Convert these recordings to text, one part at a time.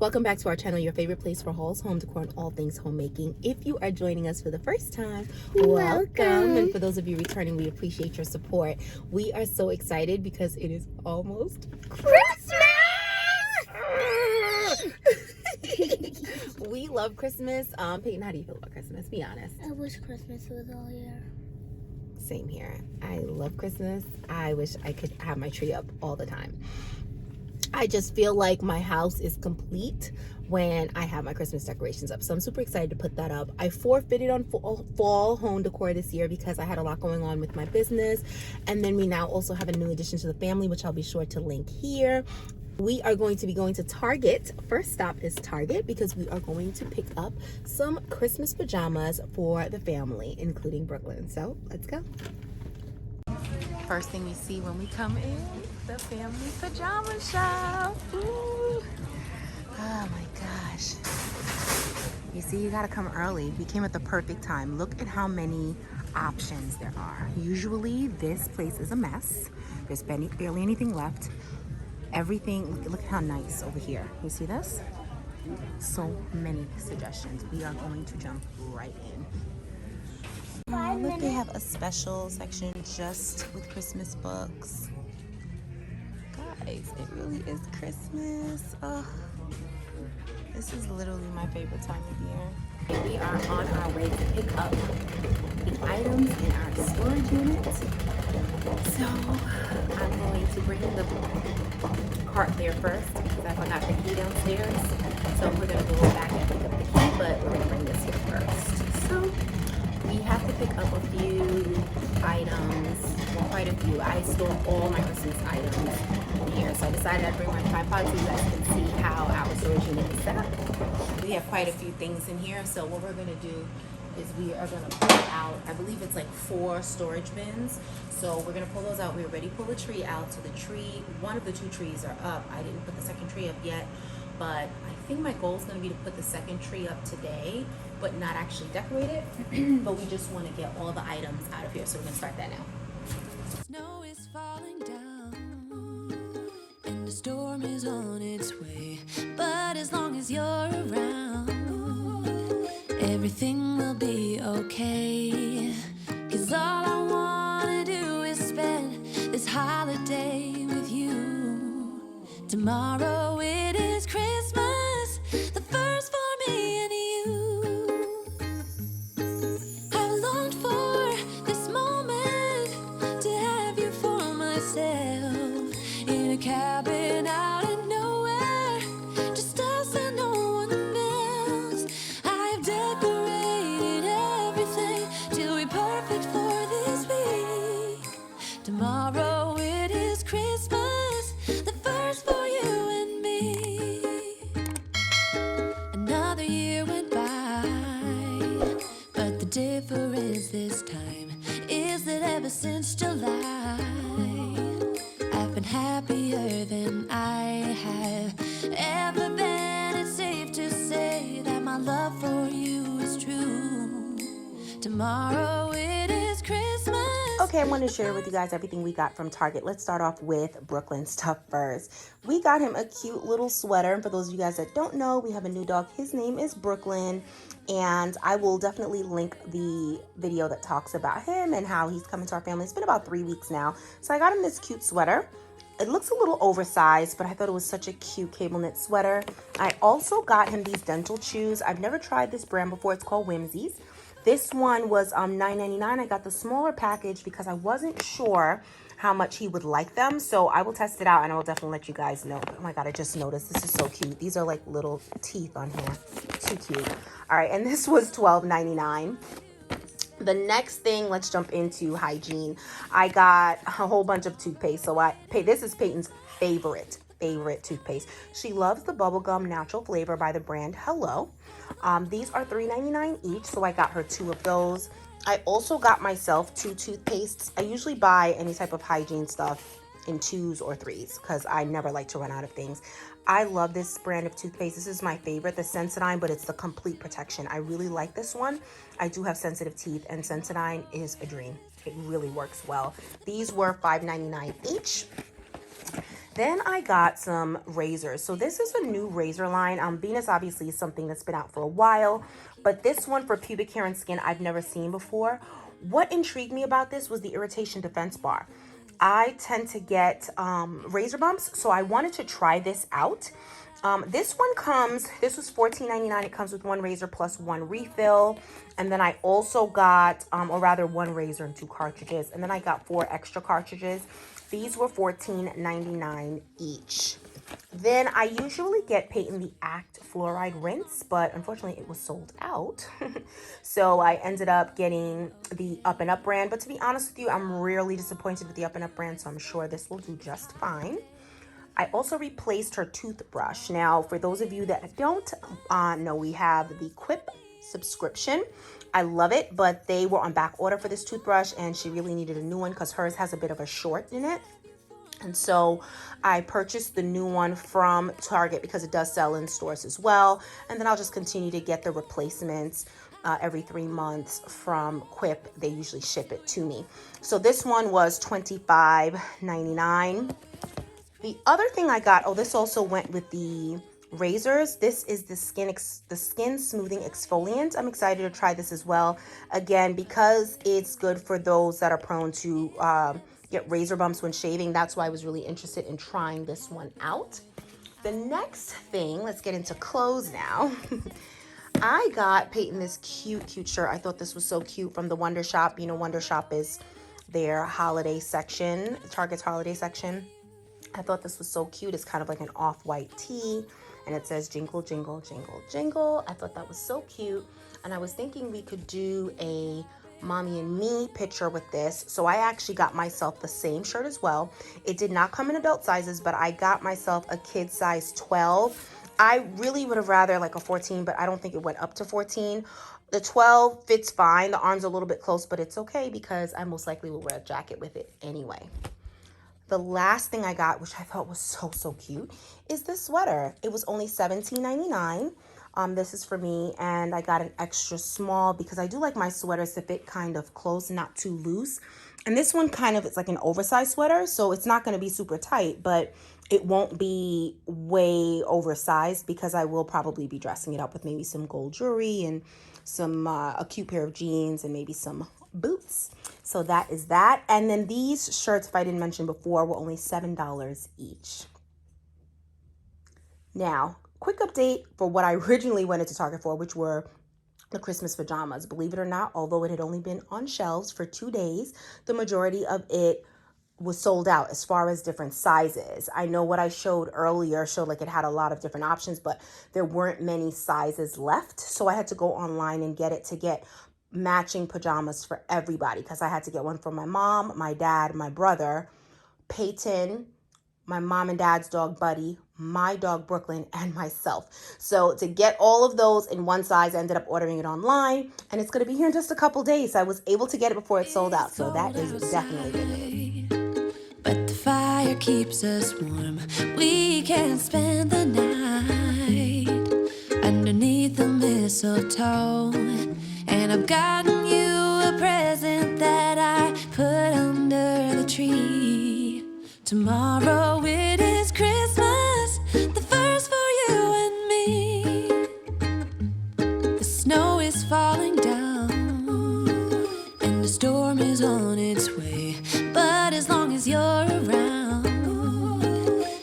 Welcome back to our channel, your favorite place for hauls, home decor, and all things homemaking. If you are joining us for the first time, welcome. And for those of you returning, we appreciate your support. We are so excited because it is almost Christmas! We love Christmas. Peyton, how do you feel about Christmas? Be honest. I wish Christmas was all year. Same here. I love Christmas. I wish I could have my tree up all the time. I just feel like my house is complete when I have my Christmas decorations up. So I'm super excited to put that up. I forfeited on fall home decor this year because I had a lot going on with my business. And then we now also have a new addition to the family, which I'll be sure to link here. We are going to be going to Target. First stop is Target because we are going to pick up some Christmas pajamas for the family, including Brooklyn. So let's go. First thing we see when we come in, the family pajama shop. Ooh. Oh my gosh. You see, you gotta come early. We came at the perfect time. Look at how many options there are. Usually this place is a mess. There's barely anything left. Everything, look at how nice over here. You see this? So many suggestions. We are going to jump right in. Oh, look, they have a special section just with Christmas books. Guys, it really is Christmas. Oh, this is literally my favorite time of year. We are on our way to pick up the items in our storage unit. So I'm going to bring the cart there first because I forgot the key downstairs. So we're going to go back and pick up the key, but we're going to bring this here first. So we have to pick up a few items, well, quite a few. I store all my Christmas items here, so I decided I'd bring my tripod so you guys can see how our storage unit is set up. We have quite a few things in here, so what we're gonna do is we are gonna pull out, I believe it's like 4 storage bins. So we're gonna pull those out. We already pulled the tree out, so the tree, one of the 2 trees are up. I didn't put the second tree up yet, but I think my goal is gonna be to put the second tree up today, but not actually decorate it. But we just want to get all the items out of here, so we're gonna start that now. Snow is falling down and the storm is on its way, but as long as you're around, everything will be okay. 'Cause all I wanna do is spend this holiday with you. Tomorrow it is Christmas, the first for me and you. I've longed for this moment to have you for myself in a cabin out in nowhere, just us and no one else. I've decorated everything to be perfect for this week. Tomorrow it is Christmas, the first for you and me. Another year went by, but the difference this time is that ever since July, I've been happier than I have ever been. It's safe to say that my love for you is true. Tomorrow it is Christmas. Okay, I want to share with you guys everything we got from Target. Let's start off with Brooklyn stuff first. We got him a cute little sweater. And for those of you guys that don't know, we have a new dog. His name is Brooklyn. And I will definitely link the video that talks about him and how he's coming to our family. It's been about 3 weeks now. So I got him this cute sweater. It looks a little oversized, but I thought it was such a cute cable knit sweater. I also got him these dental chews. I've never tried this brand before. It's called Whimsies. This one was $9.99. I got the smaller package because I wasn't sure how much he would like them. So I will test it out and I will definitely let you guys know. Oh my God, I just noticed this is so cute. These are like little teeth on here. Too cute. All right, and this was $12.99. The next thing, let's jump into hygiene. I got a whole bunch of toothpaste. So this is Peyton's favorite toothpaste. She loves the bubblegum natural flavor by the brand Hello. These are $3.99 each, so I got her 2 of those. I also got myself 2 toothpastes. I usually buy any type of hygiene stuff in 2s or 3s because I never like to run out of things. I love this brand of toothpaste. This is my favorite, the Sensodyne, but it's the complete protection. I really like this one. I do have sensitive teeth, and Sensodyne is a dream. It really works well. These were $5.99 each. Then I got some razors. So this is a new razor line. Venus obviously is something that's been out for a while, but this one for pubic hair and skin I've never seen before. What intrigued me about this was the irritation defense bar. I tend to get razor bumps, so I wanted to try this out. This one this was $14.99. It comes with one razor plus one refill. And then I also got, or rather one razor and two cartridges. And then I got 4 extra cartridges. These were $14.99 each. Then I usually get Peyton the Act Fluoride Rinse, but unfortunately it was sold out. So I ended up getting the Up and Up brand. But to be honest with you, I'm really disappointed with the Up and Up brand, so I'm sure this will do just fine. I also replaced her toothbrush. Now, for those of you that don't know, we have the Quip subscription. I love it, but they were on back order for this toothbrush, and she really needed a new one because hers has a bit of a short in it. And so I purchased the new one from Target because it does sell in stores as well. And then I'll just continue to get the replacements every 3 months from Quip. They usually ship it to me. So this one was $25.99. The other thing I got, this also went with the razors. This is the skin smoothing exfoliant. I'm excited to try this as well. Again, because it's good for those that are prone to get razor bumps when shaving. That's why I was really interested in trying this one out. The next thing, let's get into clothes now. I got Peyton this cute shirt. I thought this was so cute from the Wonder Shop. You know, Wonder Shop is their holiday section, Target's holiday section. I thought this was so cute. It's kind of like an off-white tee, and it says jingle, jingle, jingle, jingle. I thought that was so cute, and I was thinking we could do a mommy and me picture with this. So I actually got myself the same shirt as well. It did not come in adult sizes, but I got myself a kid size 12. I really would have rather like a 14, but I don't think it went up to 14. The 12 fits fine. The arm's a little bit close, but it's okay because I most likely will wear a jacket with it anyway. The last thing I got, which I thought was so cute, is this sweater. It was only $17.99. This is for me, and I got an extra small because I do like my sweaters to fit kind of close, not too loose. And this one it's like an oversized sweater, so it's not going to be super tight, but it won't be way oversized because I will probably be dressing it up with maybe some gold jewelry and some a cute pair of jeans and maybe some boots. So that is that. And then these shirts, if I didn't mention before, were only $7 each. Now, quick update for what I originally went into Target for, which were the Christmas pajamas. Believe it or not, although it had only been on shelves for 2 days, the majority of it was sold out as far as different sizes. I know what I showed earlier showed like it had a lot of different options, but there weren't many sizes left. So I had to go online and get it to get matching pajamas for everybody because I had to get one for my mom, my dad, my brother, Peyton, my mom and dad's dog Buddy, my dog Brooklyn, and myself. So to get all of those in one size, I ended up ordering it online, and it's going to be here in just a couple days. I was able to get it before it sold out, so that is definitely good news. But the fire keeps us warm. We can spend the night underneath the mistletoe. And I've gotten you a present that I put under the tree. Tomorrow it is Christmas, the first for you and me. The snow is falling down, and the storm is on its way. But as long as you're around,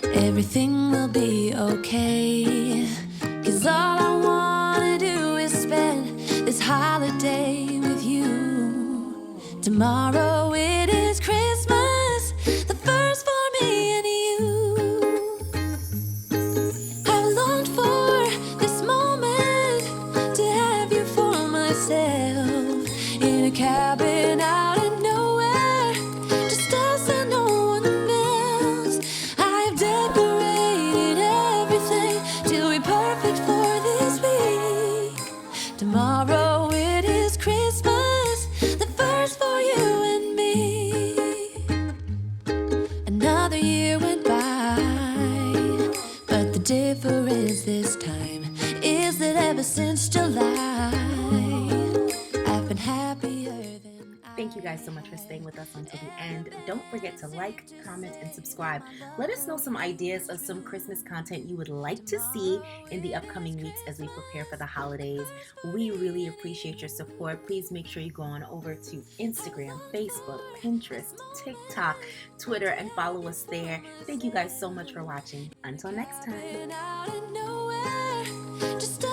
everything will be okay. 'Cause all I wanna do is spend this holiday with you. Tomorrow it is Christmas, the first for me and you. I've longed for this moment to have you for myself in a cabin out in nowhere, just us and no one else. I've decorated everything till we're perfect for this week. Tomorrow it is Christmas, the first for you and me. Another year went by, but the difference this time is that ever since July, I've been happier than I. Thank you guys so much for staying with us until the end. Don't forget to like, comment, and subscribe. Let us know some ideas of some Christmas content you would like to see in the upcoming weeks as we prepare for the holidays. We really appreciate your support. Please make sure you go on over to Instagram, Facebook, Pinterest, TikTok, Twitter, and follow us there. Thank you guys so much for watching. Until next time. Just